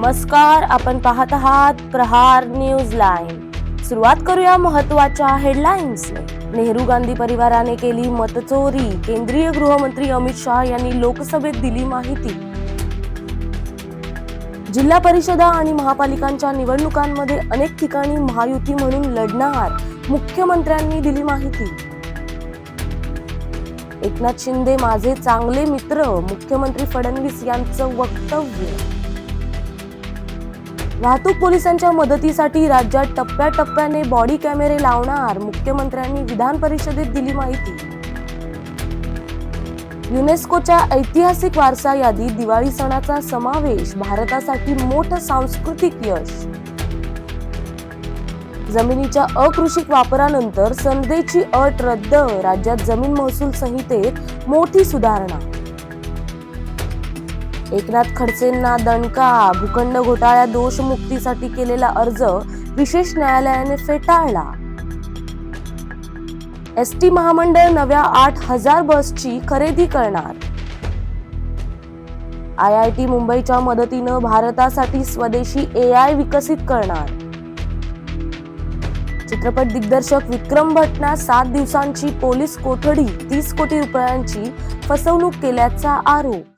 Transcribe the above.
नमस्कार, आपण पाहत आहात प्रहार न्यूज लाईव्ह. सुरुवात करूया महत्त्वाच्या हेडलाईन्सने. नेहरू गांधी परिवाराने केली मतचोरी, केंद्रीय गृहमंत्री अमित शहा यांनी लोकसभेत दिली माहिती. जिल्हा परिषदा आणि महापालिकांच्या निवडणुकांमध्ये अनेक ठिकाणी महायुती म्हणून लढणार, मुख्यमंत्र्यांनी दिली माहिती. एकनाथ शिंदे माझे चांगले मित्र, मुख्यमंत्री फडणवीस यांचं वक्तव्य. वाहतूक पोलिसांच्या मदतीसाठी राज्यात टप्प्याटप्प्याने बॉडी कॅमेरे लावणार, मुख्यमंत्र्यांनी विधान परिषदेत दिली माहिती. युनेस्कोच्या ऐतिहासिक वारसा यादीत दिवाळी सणाचा समावेश, भारतासाठी मोठं सांस्कृतिक यश. जमिनीच्या अकृषिक वापरानंतर संदेची अट रद्द, राज्यात जमीन महसूल संहितेत मोठी सुधारणा. एकनाथ खडसेंना दणका, भूखंड घोटाळ्यात दोषमुक्तीसाठी केलेला अर्ज विशेष न्यायालयाने फेटाळला. एसटी महामंडळ नव्या 8,000 बसची खरेदी करणार. IIT मुंबईच्या मदतीनं भारतासाठी स्वदेशी AI विकसित करणार. चित्रपट दिग्दर्शक विक्रम भट्टना 7 दिवसांची पोलीस कोठडी, 30 कोटी रुपयांची फसवणूक केल्याचा आरोप.